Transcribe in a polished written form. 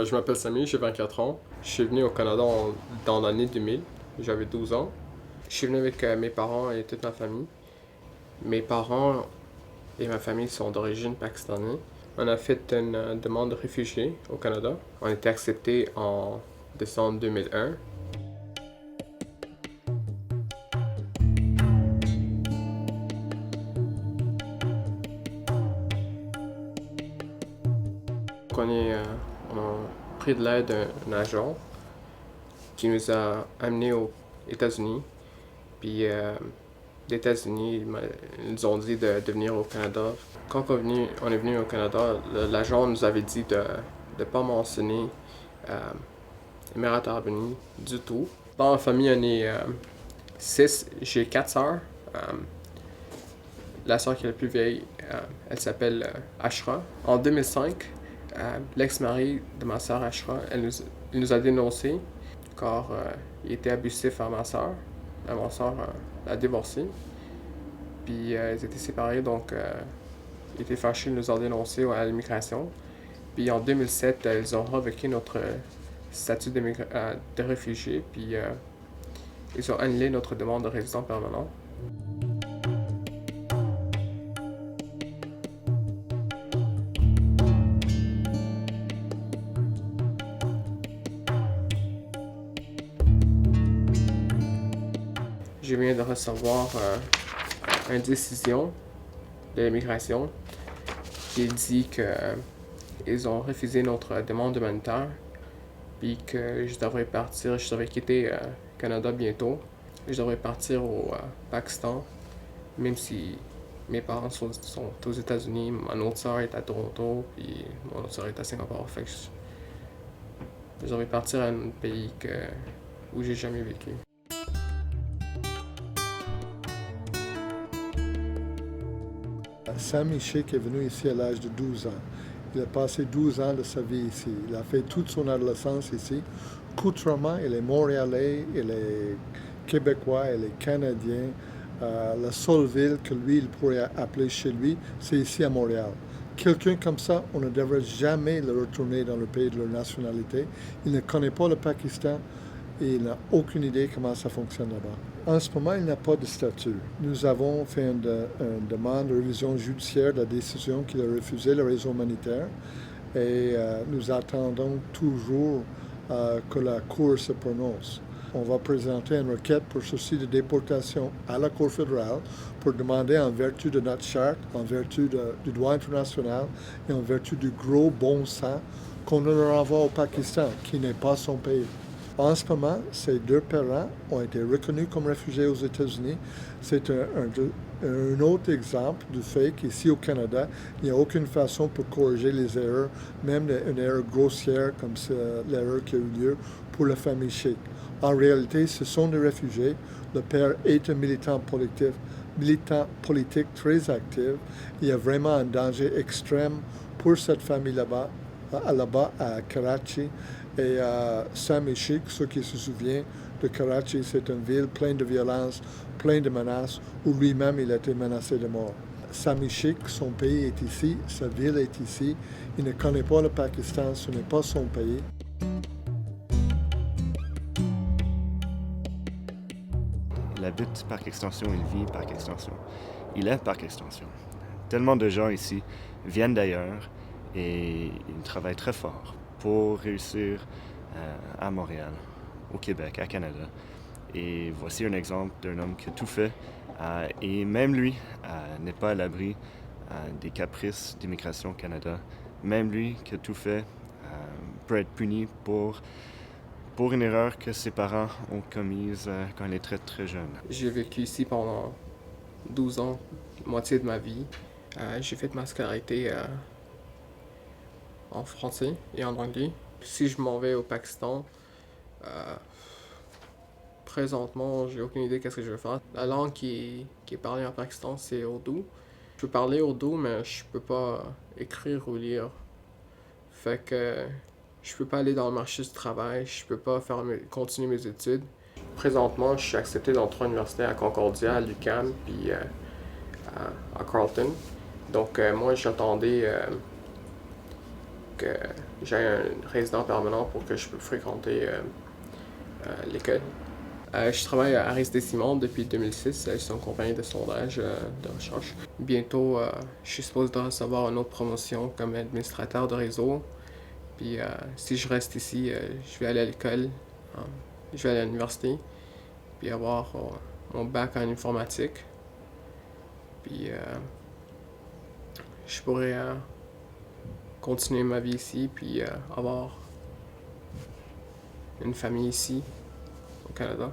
Je m'appelle Samy, j'ai 24 ans. Je suis venu au Canada dans l'année 2000. J'avais 12 ans. Je suis venu avec mes parents et toute ma famille. Mes parents et ma famille sont d'origine pakistanaise. On a fait une demande de réfugié au Canada. On a été accepté en décembre 2001. On, on a pris de l'aide d'un agent qui nous a amenés aux États-Unis. Puis des États-Unis, ils nous ont dit de venir au Canada. Quand on est venu au Canada, l'agent nous avait dit de ne pas mentionner Émirats Arabes Unis du tout. Dans la famille, on est 6. J'ai 4 sœurs. La sœur qui est la plus vieille, elle s'appelle Ashra. En 2005, l'ex-mari de ma sœur Ashra, il nous a dénoncé car il était abusif à ma sœur. Ma sœur l'a divorcé. Puis ils étaient séparés, donc ils étaient fâchés de nous ont dénoncés à l'immigration. Puis en 2007, ils ont revoqué notre statut de réfugié, puis ils ont annulé notre demande de résident permanent. Je viens de recevoir une décision de l'immigration qui dit qu'ils ont refusé notre demande humanitaire, puis que je devrais partir, je devrais quitter le Canada bientôt. Je devrais partir au Pakistan, même si mes parents sont aux États-Unis, mon autre sœur est à Toronto, puis mon autre sœur est à Singapour. Fait que je devrais partir à un pays où j'ai jamais vécu. Samy Sheikh est venu ici à l'âge de 12 ans. Il a passé 12 ans de sa vie ici. Il a fait toute son adolescence ici. Contrairement, il est montréalais, il est québécois, il est canadien. La seule ville que lui, il pourrait appeler chez lui, c'est ici à Montréal. Quelqu'un comme ça, on ne devrait jamais le retourner dans le pays de leur nationalité. Il ne connaît pas le Pakistan et il n'a aucune idée comment ça fonctionne là-bas. En ce moment, il n'a pas de statut. Nous avons fait une demande de révision judiciaire de la décision qu'il a refusé la raison humanitaire et nous attendons toujours que la Cour se prononce. On va présenter une requête pour ceci de déportation à la Cour fédérale pour demander en vertu de notre charte, en vertu du droit international et en vertu du gros bon sens qu'on le renvoie au Pakistan, qui n'est pas son pays. En ce moment, ces deux parents ont été reconnus comme réfugiés aux États-Unis. C'est un autre exemple du fait qu'ici au Canada, il n'y a aucune façon pour corriger les erreurs, même une erreur grossière comme l'erreur qui a eu lieu pour la famille Sheikh. En réalité, ce sont des réfugiés. Le père est un militant politique très actif. Il y a vraiment un danger extrême pour cette famille là-bas à Karachi. Et Samy Sheikh, ceux qui se souviennent de Karachi, c'est une ville pleine de violence, pleine de menaces, où lui-même il a été menacé de mort. Samy Sheikh, son pays est ici, sa ville est ici. Il ne connaît pas le Pakistan, ce n'est pas son pays. Il habite Parc Extension, il vit Parc Extension. Il est Parc Extension. Tellement de gens ici viennent d'ailleurs et ils travaillent très fort pour réussir à Montréal, au Québec, à Canada. Et voici un exemple d'un homme qui a tout fait et même lui n'est pas à l'abri des caprices d'Immigration Canada. Même lui qui a tout fait peut être puni pour une erreur que ses parents ont commise quand il est très très jeune. J'ai vécu ici pendant 12 ans, moitié de ma vie. J'ai fait ma scolarité en français et en anglais. Si je m'en vais au Pakistan, présentement, j'ai aucune idée qu'est-ce que je vais faire. La langue qui est parlée en Pakistan, c'est Urdu. Je peux parler Urdu, mais je peux pas écrire ou lire. Fait que je peux pas aller dans le marché du travail, je peux pas continuer mes études. Présentement, je suis accepté dans 3 universités à Concordia, à l'UQAM, puis à Carleton. Donc moi, j'attendais que j'ai un résident permanent pour que je puisse fréquenter l'école. Je travaille à Aris Décimon depuis 2006. C'est une compagnie de sondage de recherche. Bientôt, je suis supposé de recevoir une autre promotion comme administrateur de réseau. Puis si je reste ici, je vais aller à l'école, je vais aller à l'université, puis avoir mon bac en informatique. Puis je pourrais continuer ma vie ici, puis avoir une famille ici, au Canada.